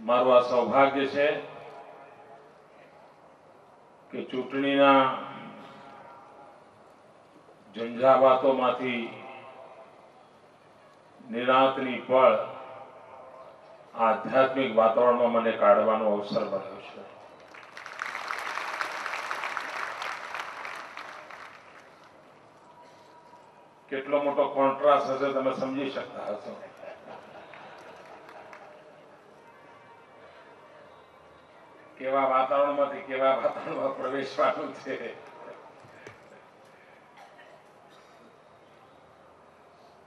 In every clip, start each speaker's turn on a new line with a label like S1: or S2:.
S1: મારું આ સૌભાગ્ય છે કે ચૂંટણીના ઝંઝાવાતોમાંથી નિરાંતની પળ આધ્યાત્મિક વાતાવરણમાં મને કાઢવાનો અવસર મળ્યો છે. કેટલો મોટો કોન્ટ્રાસ્ટ હશે તમે સમજી શકતા હશો. કેવા વાતાવરણમાંથી કેવા વાતાવરણમાં પ્રવેશવાનું છે.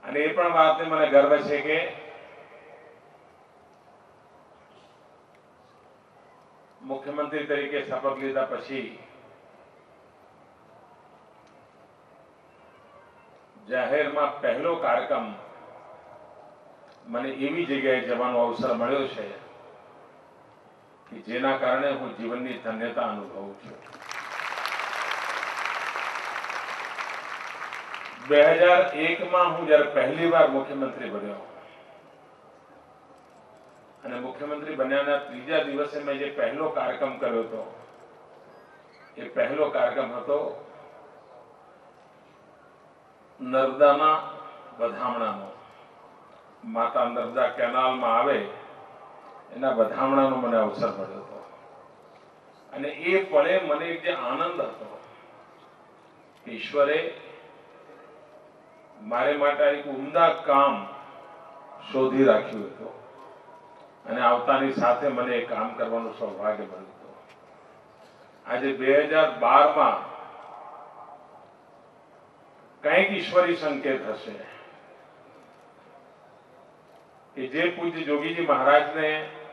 S1: અને એ પણ વાતને મને ગર્વ છે કે મુખ્યમંત્રી તરીકે શપથ લીધા પછી જાહેરમાં પહેલો કાર્યક્રમ મને એવી જગ્યાએ જવાનો અવસર મળ્યો છે કે જેના કારણે હું જીવનની ધન્યતા અનુભવું છું. 2001માં હું જ્યારે પહેલી વાર મુખ્યમંત્રી બન્યો અને મુખ્યમંત્રી બન્યાના ત્રીજા દિવસે મેં જે પહેલો કાર્યક્રમ કર્યો હતો એ પહેલો કાર્યક્રમ હતો નર્મદાના વધામણાનો. માતા નર્મદા કેનાલમાં આવે એના વધામણાનો મને અવસર મળ્યો હતો અને એ પળે મને જે આનંદ હતો ઈશ્વરે મારે માટે એક ઉમદા કામ શોધી રાખ્યું હતું અને આવતાની સાથે મને એ કામ કરવાનું સૌભાગ્ય મળ્યું હતું. આજે 2012માં કંઈક ઈશ્વરી સંકેત હશે કે જે પૂજ્ય જોગીજી મહારાજને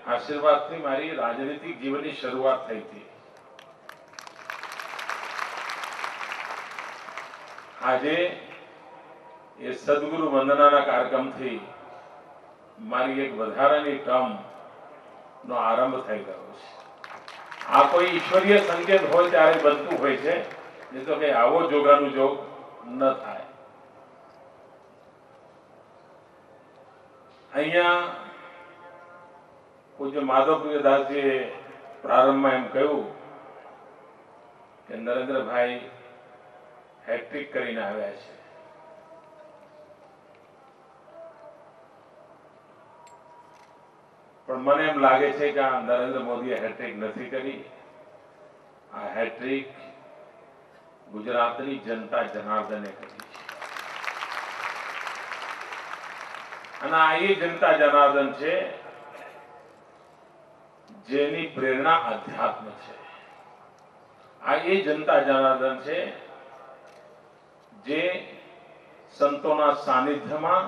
S1: આશીર્વાદથી મારી રાજનીતિક જીવનની શરૂઆત થઈ હતી. આજે એ સદગુરુ વંદનાના કાર્યક્રમથી મારી એક વધારાની ટર્મ નો આરંભ થઈ ગયો છે. આ કોઈ ઈશ્વરીય સંકેત હોય ત્યારે બનતું હોય છે, નહીં તો કે આવો જોગાનું જોગ ન થાય. અહીંયા પૂજ્ય માધવપ્રિયદાસજીએ પ્રારંભમાં એમ કહ્યું કે નરેન્દ્રભાઈ હેટ્રિક કરીને આવ્યા છે. પણ મને એમ લાગે છે કે આ નરેન્દ્ર મોદીએ હેટ્રિક નથી કરી. આ હેટ્રિક ગુજરાતની જનતા જનાર્દને કરી છે. અને આ એ જનતા જનાર્દન છે જેની પ્રેરણા અધ્યાત્મ છે. આ એ જનતા જનાર્દન છે જે સંતોના સાનિધ્યમાં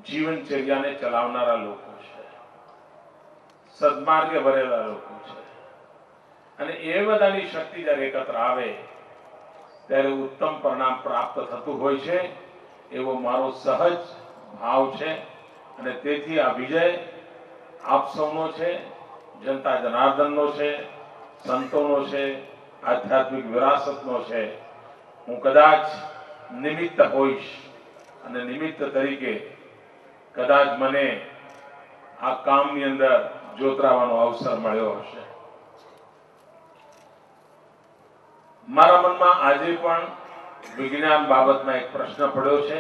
S1: જીવનચર્યાને ચલાવનારા લોકો છે, સદમાર્ગે ભરેલા લોકો છે. અને એ બધાની શક્તિ જ્યારે એકત્ર આવે ત્યારે ઉત્તમ પરિણામ પ્રાપ્ત થતું હોય છે એવો મારો સહજ ભાવ છે. અને તેથી આ વિજય આપ સૌનો છે, જનતા જનાર્દનનો છે, સંતોનો છે, આધ્યાત્મિક વિરાસતનો છે. હું કદાચ નિમિત્ત હોઈશ અને નિમિત્ત તરીકે કદાચ મને આ કામની અંદર જોતરાવાનો અવસર મળ્યો હશે. મારા મનમાં આજે પણ વિજ્ઞાન બાબતમાં એક પ્રશ્ન પડ્યો છે.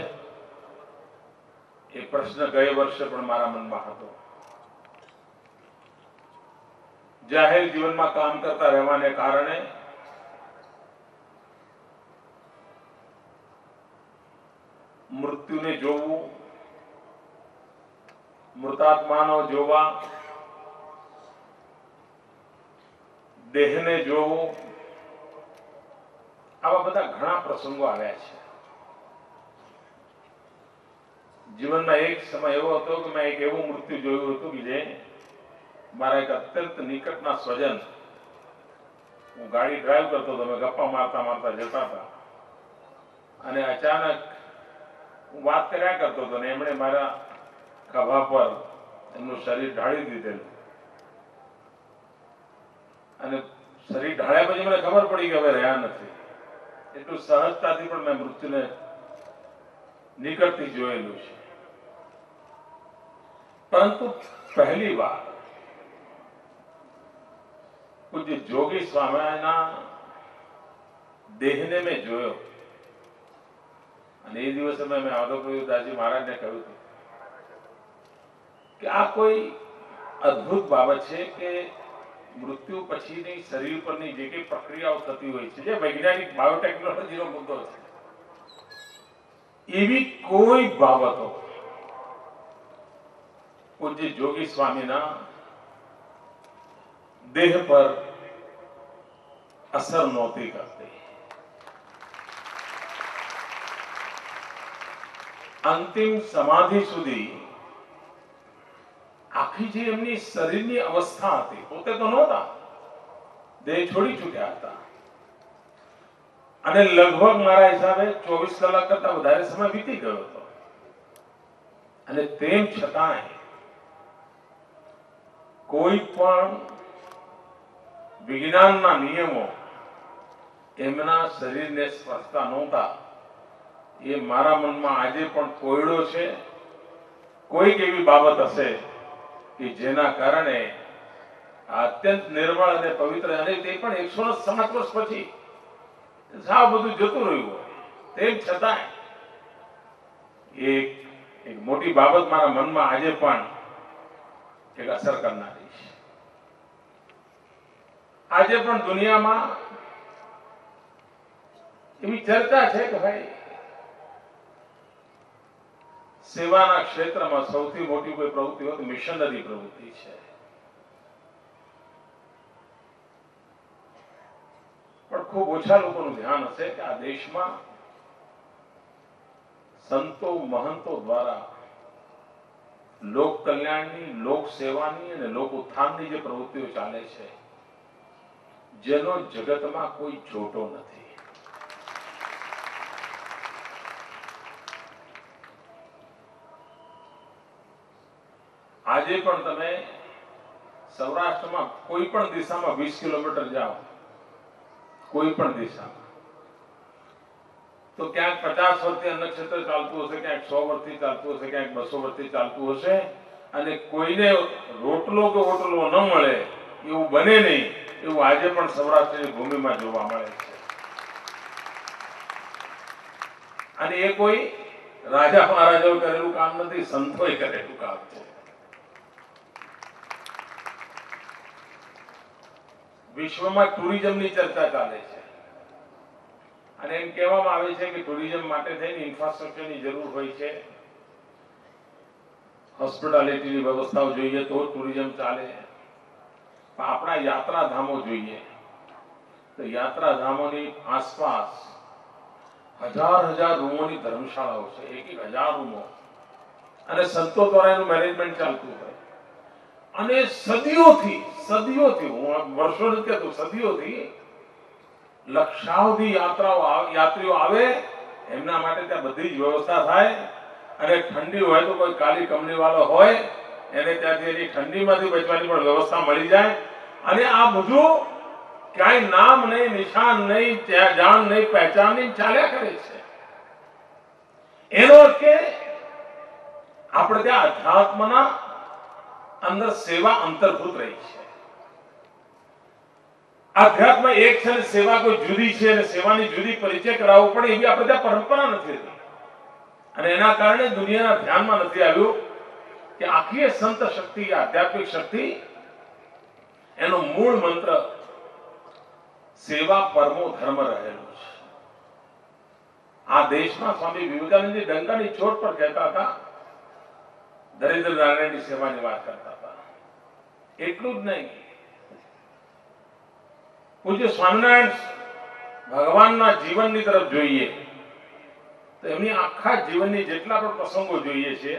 S1: એ પ્રશ્ન ગયા વર્ષે પણ મારા મનમાં હતો. જાહેર જીવનમાં કામ કરતા રહેવાને કારણે મૃત્યુને જોવું, મૃતાત્માનો જોવા, દેહને જોવું, આવા બધા ઘણા પ્રસંગો આવ્યા છે. જીવનમાં એક સમય એવો હતો કે મેં એક એવું મૃત્યુ જોયું હતું કે જે મારા એક અત્યંત નિકટના સ્વજન, હું ગાડી ડ્રાઈવ કરતો હતો, મેં ગપ્પા મારતા મારતા જતા હતા અને અચાનક હું વાત કર્યા કરતો હતો ને એમણે મારા ખભા પર એમનું શરીર ઢાળી દીધેલું અને શરીર ઢાળ્યા પછી મને ખબર પડી કે હવે રહ્યા નથી. એટલું સહજતાથી પણ મેં મૃત્યુને નિકટથી જોયેલું છે. પરંતુ પહેલી વાર પૂજ્ય જોગી સ્વામીના દેહને મેં જોયો અને એ દિવસે મેં માધવપ્રભુદાસજી મહારાજને કહ્યું હતું કે આ કોઈ અદ્ભુત બાબત છે કે મૃત્યુ પછીની શરીર પરની જે કઈ પ્રક્રિયાઓ થતી હોય છે, જે વૈજ્ઞાનિક બાયોટેકનોલોજીનો મુદ્દો છે, એવી કોઈ બાબતો પૂજ્ય જોગી સ્વામીના દેહ પર અસર નહોતી કરતી. અંતિમ સમાધિ સુધી આખી જે એમની શરીરની અવસ્થા હતી, પોતે તો નહોતા, દેહ છોડી ચૂક્યા હતા અને લગભગ મારા હિસાબે 24 કલાક કરતા વધારે સમય વીતી ગયો હતો અને તેમ છતાંય કોઈ પણ વિજ્ઞાનના નિયમો એમના શરીરને સ્પર્શતા નહોતા. એ મારા મનમાં આજે પણ કોયડો છે. કોઈક એવી બાબત હશે કે જેના કારણે અત્યંત નિર્મળ અને પવિત્ર, અને તે પણ 107 વર્ષ પછી સાવ બધું જતું રહ્યું હોય, તેમ છતાંય એક મોટી બાબત મારા મનમાં આજે પણ એક અસર કરનારી છે. આજે પણ દુનિયામાં એવી ચર્ચા છે કે ભાઈ સેવાના ક્ષેત્રમાં સૌથી મોટી કોઈ પ્રવૃત્તિ હોય તો મિશનરી પ્રવૃત્તિ છે. પણ ખૂબ ઓછા લોકોનું ધ્યાન હશે કે આ દેશમાં સંતો મહંતો દ્વારા લોક કલ્યાણની, લોક સેવાની અને લોક ઉત્થાનની જે પ્રવૃત્તિઓ ચાલે છે, જેનો જગતમાં કોઈ જોટો નથી. આજે પણ તમે સૌરાષ્ટ્રમાં કોઈ પણ દિશામાં 20 કિલોમીટર જાઓ, કોઈ પણ દિશામાં, તો ક્યાંક 50 વર્ષથી અન્ન ક્ષેત્ર ચાલતું હશે, ક્યાંક 100 વર્ષથી ચાલતું હશે, ક્યાંક 200 વર્ષથી ચાલતું હશે, અને કોઈને રોટલો કે ઓટલો ન મળે એવું બને નહીં, એવું આજે પણ સૌરાષ્ટ્રની ભૂમિમાં જોવા મળે છે. અને એ કોઈ રાજા મહારાજાઓ કરેલું કામ નથી, સંતોએ કરેલું કામ છે. વિશ્વમાં ટુરિઝમની ચર્ચા ચાલે છે અને એમ કહેવામાં આવે છે કે ટુરિઝમ માટે થઈને ઇન્ફ્રાસ્ટ્રક્ચરની જરૂર હોય છે, હોસ્પિટાલિટીની વ્યવસ્થાઓ જોઈએ તો ટુરિઝમ ચાલે. આપણા યાત્રાધામો જોઈએ તો યાત્રાધામોની આસપાસ હજાર રૂમોની ધર્મશાળાઓ છે, 1000 રૂમો, અને સંતો દ્વારા એનું મેનેજમેન્ટ ચાલતું હોય. અને સદીઓથી હું વર્ષો નથી કહેતો, સદીઓથી લક્ષાવધિ યાત્રીઓ આવે, એમના માટે ત્યાં બધી જ વ્યવસ્થા થાય. અને ઠંડી હોય તો કોઈ કાલી કંપની વાળો હોય, એને ત્યાંથી એની ઠંડીમાંથી બચવાની પણ વ્યવસ્થા મળી જાય. અને આ બધું ક્યાંય નામ નહીં, નિશાન નહીં, જાણ નહીં, પહેચાન નહીં, ચાલ્યા કરે છે. એનો અર્થ કે આપણે ત્યાં અધ્યાત્મના અંદર સેવા અંતર્ભૂત રહી છે. આધ્યાત્મ એક છે અને સેવા કોઈ જુદી છે, અને સેવાની જુદી પરિચય કરાવવો પડે એવી આપણે ત્યાં પરંપરા નથી. અને એના કારણે દુનિયાના ધ્યાનમાં નથી આવ્યું કે આખી સંત શક્તિ, આધ્યાત્મિક શક્તિ, એનો મૂળ મંત્ર સેવા પરમો ધર્મ રહેલો છે. આ દેશમાં સ્વામી વિવેકાનંદજી ડંકાની ચોટ પર કહેતા હતા, દરિદ્ર નારાયણની સેવાની વાત કરતા હતા. એટલું જ નહીં, પૂજ્ય સ્વામિનારાયણ ભગવાનના જીવનની તરફ જોઈએ તો એમની આખા જીવનની જેટલા પણ પ્રસંગો જોઈએ છે,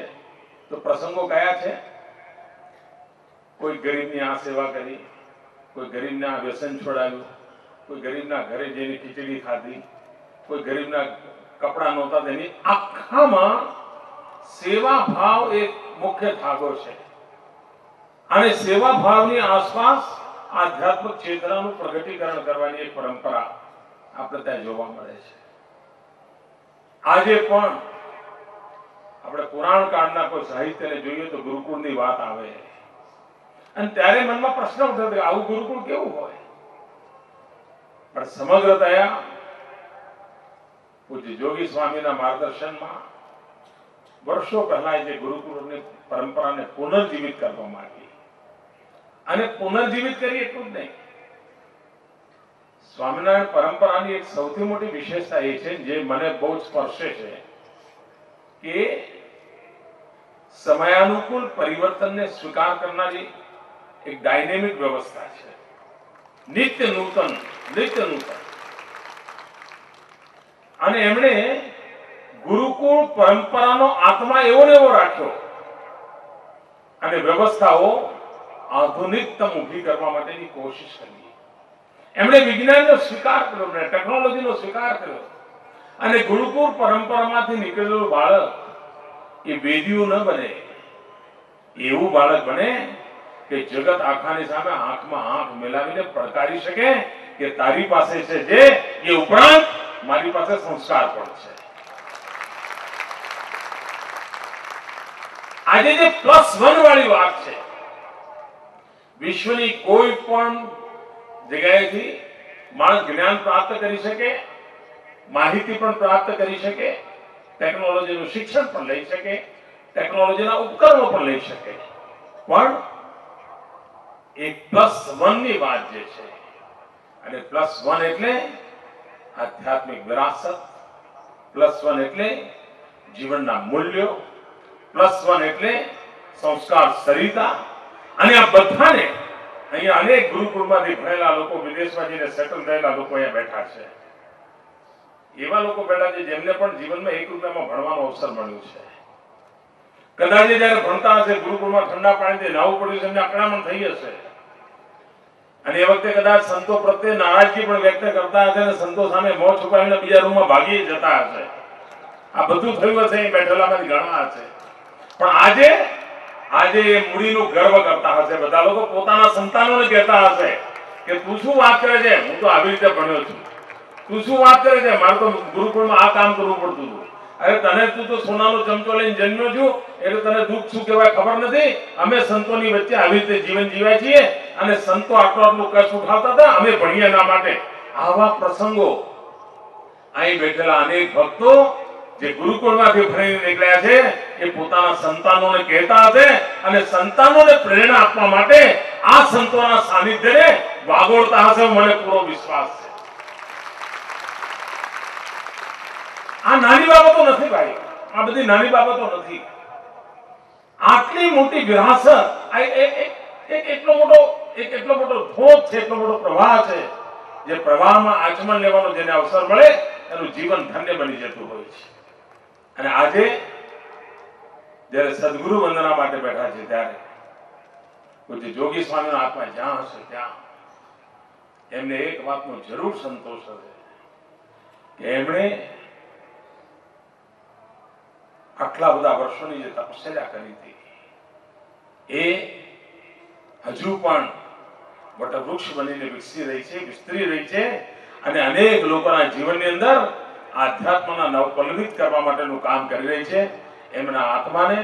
S1: તો પ્રસંગો કયા છે? કોઈ ગરીબની આ સેવા કરી, કોઈ ગરીબને આ વ્યસન છોડાવ્યું, કોઈ ગરીબના ઘરે જઈને ખીચડી ખાધી, કોઈ ગરીબના કપડા નહોતા તેની. આખામાં સેવા ભાવ એક મુખ્ય ધાગો છે. અને સેવા ભાવની આસપાસ આધ્યાત્મિક ચેતનાનું પ્રગટીકરણ કરવાની એક પરંપરા આપણે ત્યાં જોવા મળે છે. આજે પણ આપણે પુરાણ કાળના કોઈ સાહિત્યને જોઈએ તો ગુરુકુળની વાત આવે અને ત્યારે મનમાં પ્રશ્ન ઉઠે કે આવું ગુરુકુળ કેવું હોય. પણ સમગ્ર દયા પૂજ્ય જોગી સ્વામીના માર્ગદર્શનમાં વર્ષો પહેલા જે ગુરુકુળની પરંપરાને પુનર્જીવિત કરવામાં આવી અને પુનર્જીવિત કરી એટલું જ નહીં, સ્વામિનારાયણ પરંપરાની એક સૌથી મોટી વિશેષતા એ છે જે મને બહુ સ્પર્શે છે કે સમયાનુકૂળ પરિવર્તનને સ્વીકાર કરનારી એક ડાયનેમિક વ્યવસ્થા છે. નિત્ય નૂતન. અને એમણે ગુરુકુળ પરંપરાનો આત્મા એવો ને એવો રાખ્યો અને વ્યવસ્થાઓ આધુનિકતમ ઊભી કરવા માટેની કોશિશ કરી. એમણે વિજ્ઞાનનો સ્વીકાર કર્યો, ટેકનોલોજીનો સ્વીકાર કર્યો અને ગુરુકુળ પરંપરામાંથી નીકળેલું બાળક એ વેદીઓ ન બને, એવું બાળક બને કે જગત આખાની સામે આંખમાં આંખ મિલાવીને પડકારી શકે કે તારી પાસે છે જે એ ઉપરાંત મારી પાસે સંસ્કાર પણ છે. આજે જે +1 વાળી વાત છે, વિશ્વની કોઈ પણ જગ્યાએથી માણસ જ્ઞાન પ્રાપ્ત કરી શકે, માહિતી પણ પ્રાપ્ત કરી શકે, ટેકનોલોજીનું શિક્ષણ પણ લઈ શકે, ટેકનોલોજીના ઉપકરણો પણ લઈ શકે, પણ એક +1 ની વાત જે છે, અને +1 એટલે આધ્યાત્મિક વિરાસત, +1 એટલે જીવનના મૂલ્યો, +1 એટલે સંસ્કાર સરિતા. અને આ બધાને અહીંયા અનેક ગુરુકુળમાંથી ભણેલા લોકો, વિદેશમાં જઈને સેટલ થયેલા લોકો અહીંયા બેઠા છે. એવા લોકો બેઠા છે જેમને પણ જીવનમાં 1 રૂપિયામાં ભણવાનો અવસર મળ્યો છે. કદાચ જયારે ભણતા હશે ગુરુકુળમાં ઠંડા પાણીથી નાવું પડ્યું છે, એમને અકળામણ થઈ હશે અને એ વખતે કદાચ સંતો પ્રત્યે નારાજગી પણ વ્યક્ત કરતા હશે અને સંતો સામે મોં છુપાવીને બીજા રૂમમાં ભાગી જતા હશે. આ બધું થયું હશે, અહીં બેઠેલામાંથી ઘણા હશે. પણ આજે એ મૂડીનું ગર્વ કરતા હશે. બધા લોકો પોતાના સંતાનોને કહેતા હશે કે તું શું વાત કરે છે, હું તો આવી રીતે ભણ્યો છું. તું શું વાત કરે છે, મારે તો ગુરુકુળમાં આ કામ કરવું પડતું હતું. અરે તને તું તો સોનાનો ચમચો લઈને જન્મ્યો છું એટલે તને દુઃખ શું કહેવાય ખબર નથી. અમે સંતોની વચ્ચે આવી રીતે જીવન જીવ્યા છીએ અને સંતો આટલું કષ્ટ ઉઠાવતા હતા, અમે ભણીએ ના માટે. આવા પ્રસંગો અહીં બેઠેલા અનેક ભક્તો જે ગુરુકુળમાંથી ભણીને નીકળ્યા છે એ પોતાના સંતાનોને કહેતા હશે અને સંતાનોને પ્રેરણા આપવા માટે આ સંતોના સાનિધ્યને વાગોળતા હશે, મને પૂરો વિશ્વાસ છે. આ નાની બાબતો નથી ભાઈ, આ બધી નાની બાબતો નથી. આટલી મોટી વિરાસત, એટલો મોટો ધોધ છે, એટલો મોટો પ્રવાહ છે, જે પ્રવાહમાં આચમન લેવાનો જેને અવસર મળે એનું જીવન ધન્ય બની જતું હોય છે. અને આજે જયારે સદગુરુ વંદના માટે બેઠા છે ત્યારે પૂજ્ય જોગી સ્વામીનો આત્મા જ્યાં હશે ત્યાં એમને એક વાતનો જરૂર સંતોષ હશે કે એમણે આટલા બધા વર્ષોની જે તપશ્ચર્યા કરી હતી એ હજુ પણ વટવૃક્ષ બનીને વિકસી રહી છે, વિસ્તરી રહી છે અને અનેક લોકોના જીવનની અંદર આધ્યાત્મના નવકલ્પિત કરવા માટેનું કામ કરી રહી છે. એમના આત્માને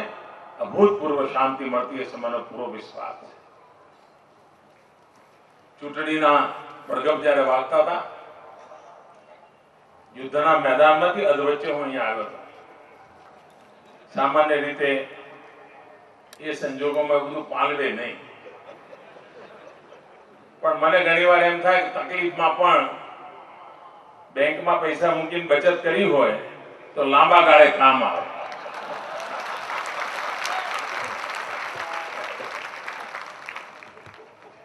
S1: અભૂતપૂર્વ શાંતિ મળતી હશે, મને પૂરો વિશ્વાસ છે. ચૂંટણીના પડઘમ જ્યારે વાગતા હતા, યુદ્ધના મેદાનમાંથી અધવચ્ચે હું અહીંયા આવ્યો હતો. સામાન્ય રીતે એ સંજોગોમાં બધું પાલવે નહીં, પણ મને ઘણીવાર એમ થાય કે તકલીફમાં પણ બેંકમાં પૈસા મૂકીને બચત કરી હોય તો લાંબા ગાળે કામ આવે.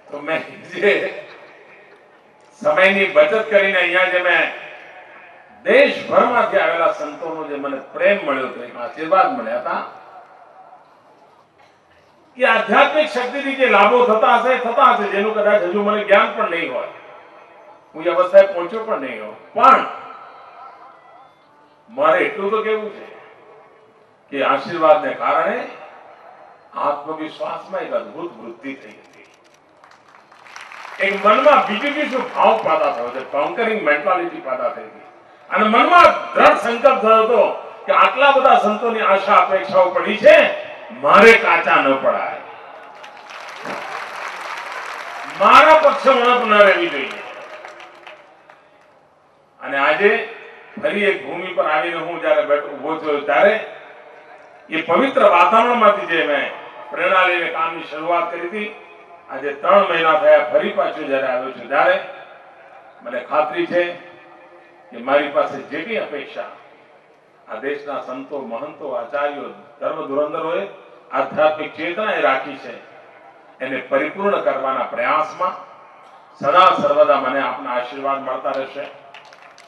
S1: તો મેં જે સમયની બચત કરીને અહીંયા જે મેં દેશભરમાંથી આવેલા સંતોનો જે મને પ્રેમ મળ્યો હતો, આશીર્વાદ મળ્યા હતા, કે આધ્યાત્મિક શક્તિથી જે લાભો થતા હશે જેનું કદાચ હજુ મને જ્ઞાન પણ નહીં હોય, હું એ અવસ્થાએ પહોંચ્યો પણ નહીં હોય, પણ મારે એટલું તો કેવું છે કે આશીર્વાદને કારણે આત્મવિશ્વાસમાં એક અદ્ભુત વૃદ્ધિ થઈ હતી. એક મનમાં બીજું ભાવ પેદા થયો છે, કોન્કરિંગ મેન્ટાલિટી પેદા થઈ હતી અને મનમાં દ્રઢ સંકલ્પ થયો હતો કે આટલા બધા સંતોની આશા અપેક્ષાઓ પડી છે, મારે કાચા ન પડાય, મારા પક્ષે ઉણપ ન રહેવી જોઈએ. અને આજે ફરી એક ભૂમિ પર આવીને હું જયારે ઉભો થયો ત્યારે એ પવિત્ર વાતાવરણમાંથી જે મેં પ્રેરણા લઈને કામની શરૂઆત કરી હતી, આજે 3 મહિના થયા ફરી પાછું જયારે આવ્યો છું ત્યારે મને ખાતરી છે કે મારી પાસે જે કંઈ અપેક્ષા આ દેશના સંતો, મહંતો, આચાર્યો, ધર્મ ધુરંધરોએ આધ્યાત્મિક ચેતનાએ રાખી છે, એને પરિપૂર્ણ કરવાના પ્રયાસમાં સદા સર્વદા મને આપના આશીર્વાદ મળતા રહેશે,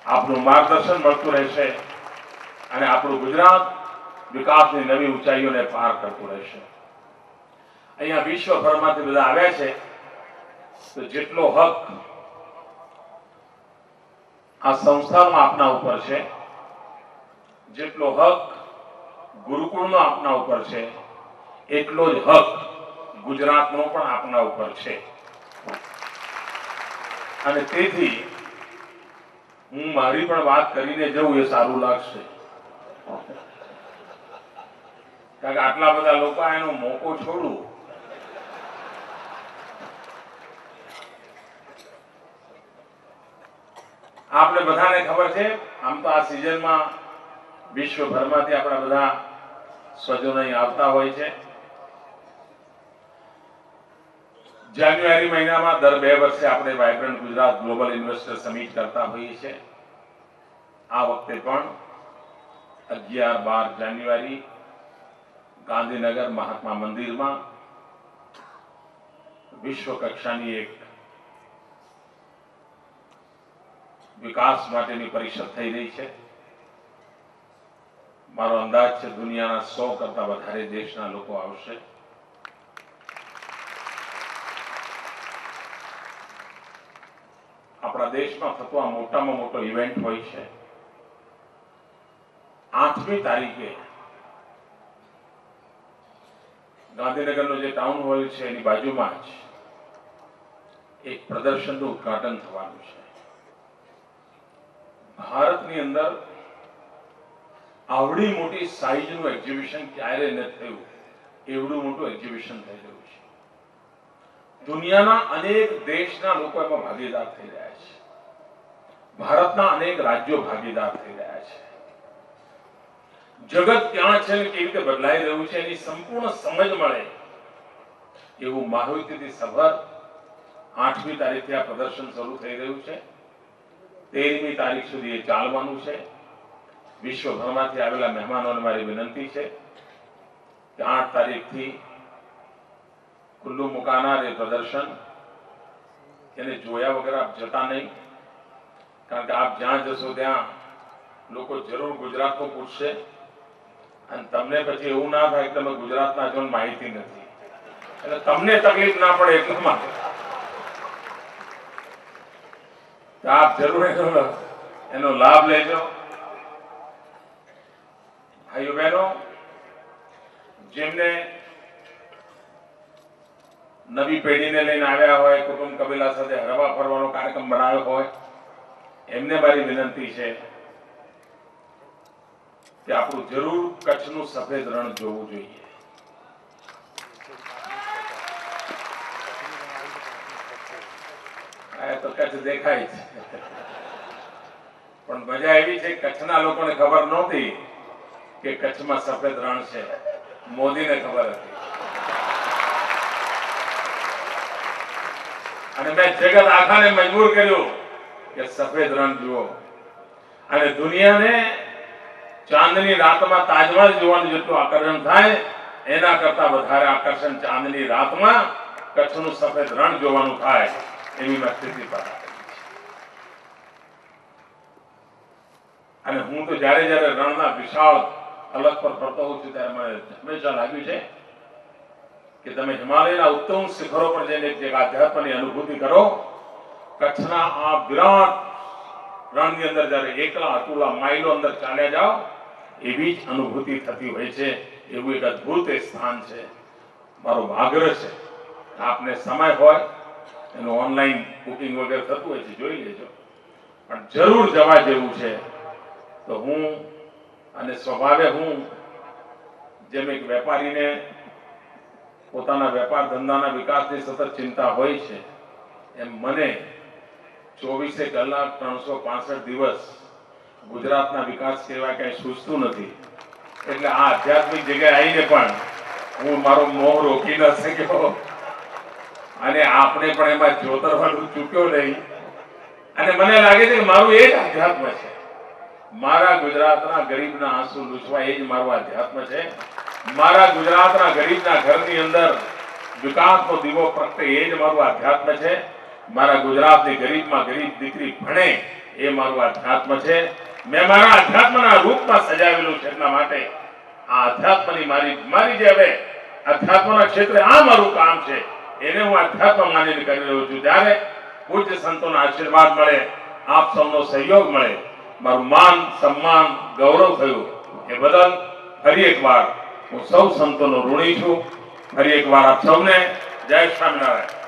S1: આપનું માર્ગદર્શન મળતું રહેશે અને આપણું ગુજરાત વિકાસની નવી ઊંચાઈઓને પાર કરતું રહેશે. અહીંયા વિશ્વભરમાંથી બધા આવ્યા છે, તો જેટલો હક આ સંસ્થાનો આપના ઉપર છે, જેટલો હક ગુરુકુળનો આપના ઉપર છે, એટલો જ હક ગુજરાતનો પણ આપના ઉપર છે. અને તેથી હું મારી પણ વાત કરીને જવું એ સારું લાગશે, કારણ કે આટલા બધા લોકો એનો મોકો છોડું. આપણે બધાને ખબર છે, આમ તો આ સિઝનમાં વિશ્વભરમાંથી આપણા બધા સ્વજનો અહીં આવતા હોય છે. જાન્યુઆરી મહિનામાં દર 2 વર્ષે આપણે vibrant Gujarat global investor summit કરતા હોઈએ છીએ. આ વખતે પણ 11-12 જાન્યુઆરી ગાંધીનગર મહાત્મા મંદિરમાં વિશ્વ કક્ષાની એક વિકાસ માટેની પરિષદ થઈ રહી છે. મારો અંદાજ છે દુનિયાના 100 કરતા વધારે દેશના લોકો આવશે. આપણા દેશમાં થતો આ મોટામાં મોટો ઇવેન્ટ હોય છે. 8મી તારીખે ગાંધીનગરનો જે ટાઉન હોલ છે એની બાજુમાં જ એક પ્રદર્શનનું ઉદ્ઘાટન થવાનું છે. ભારતની અંદર આવડી મોટી સાઈઝનું એક્ઝિબિશન ક્યારે ન થયું, એવડું મોટું એક્ઝિબિશન થઈ રહ્યું છે. દુનિયાના અનેક દેશના લોકો એમાં ભાગીદાર થઈ રહ્યા છે. ભારતના અનેક રાજ્યો ભાગીદાર થઈ રહ્યા છે. જગત ક્યાં છે અને કેવી રીતે બદલાઈ રહ્યું છે એની સંપૂર્ણ સમજ મળે એવું માહિતીથી સભર 8મી તારીખથી આ પ્રદર્શન શરૂ થઈ રહ્યું છે. 13મી તારીખ સુધી એ ચાલવાનું છે. વિશ્વભરમાંથી આવેલા મહેમાનોને મારી વિનંતી છે કે 8 તારીખથી ખુલ્લું મુકાનાર એ પ્રદર્શન એને જોયા વગર આપ જતા નહીં, કારણ કે આપ જ્યાં જશો ત્યાં લોકો જરૂર ગુજરાતનું પૂછશે અને તમને પછી એવું ના થાય કે તમે ગુજરાતના છો માહિતી નથી, એટલે તમને તકલીફ ના પડે એટલા માટે આપ જરૂર એનો લાભ લેજો. ભાઈઓ બહેનો, જેમને નવી પેઢીને લઈને આવ્યા હોય, કુટુંબ કબીલા સાથે હરવા ફરવાનો કાર્યક્રમ બનાવ્યો હોય, એમને મારી વિનંતી છે કે આપણું જરૂર કચ્છનું સફેદ રણ જોવું જોઈએ. આ તો કચ્છ દેખાય છે, પણ મજા એવી છે કચ્છના લોકોને ખબર નહોતી કે કચ્છમાં સફેદ રણ છે. મોદીને ખબર હતી અને મેં જગત આખાને મજબૂર કર્યું કે સફેદ રણ જુઓ. અને દુનિયાને ચાંદની રાતમાં તાજમહેલ જોવાનું જેટલું આકર્ષણ થાય એના કરતા વધારે આકર્ષણ ચાંદની રાતમાં કચ્છનું સફેદ રણ જોવાનું થાય એવી મેં સ્થિતિ પર આવી. અને હું તો જ્યારે જ્યારે રણના વિશાળ અલગ પર ફરતો હોઉં છું ત્યારે મને હંમેશા લાગ્યું છે કે તમે હિમાલયના ઉત્તમ શિખરો પર જઈને એક આધ્યાત્મની અનુભૂતિ કરો. કચ્છના આ વિરાટ રણની અંદર જ્યારે એકલા અતુલા માઇલો અંદર ચાલ્યા જાઓ એવી જ અનુભૂતિ થતી હોય છે. એવું એક અદ્ભુત સ્થાન છે. મારો આગ્રહ છે આપને સમય હોય એનું ઓનલાઈન બુકિંગ વગેરે થતું હોય છે, જોઈ લેજો, પણ જરૂર જવા જેવું છે. તો હું અને સ્વભાવે હું જેમ એક વેપારીને પોતાના વેપાર ધંધાના વિકાસની સતત ચિંતા હોય છે, એમ મને 24 કલાક 365 દિવસ ગુજરાતના વિકાસ સિવાય કઈ સૂચતું નથી. એટલે આ આધ્યાત્મિક જગ્યાએ આવીને પણ હું મારો મોહ રોકી ન શક્યો અને આપણે પણ એમાં જોતરવાનું ચૂક્યો નહીં. અને મને લાગે છે કે મારું એ જ આધ્યાત્મ છે. મારા ગુજરાતના ગરીબના આંસુ લૂછવા એ જ મારું આધ્યાત્મ છે. મારા ગુજરાતના ગરીબના ઘરની અંદર વિકાસનો દીવો પ્રગટે એ જ મારું આધ્યાત્મ છે. મારા ગુજરાતની ગરીબમાં ગરીબ દીકરી ભણે એ મારું આધ્યાત્મ છે. મેં મારા આધ્યાત્મના રૂપમાં સજાવેલું છે. એટલા માટે આ આધ્યાત્મની મારી જે હવે આધ્યાત્મના ક્ષેત્રે આ મારું કામ છે એને હું આધ્યાત્મ માનીને કરી રહ્યો છું. ત્યારે પૂજ્ય સંતોના આશીર્વાદ મળે, આપ સૌનો સહયોગ મળે, મારું માન સન્માન ગૌરવ થયું એ બદલ ફરી એકવાર હું સૌ સંતોનો ઋણી છું. ફરી એકવાર આપ સૌને જય સ્વામિનારાયણ.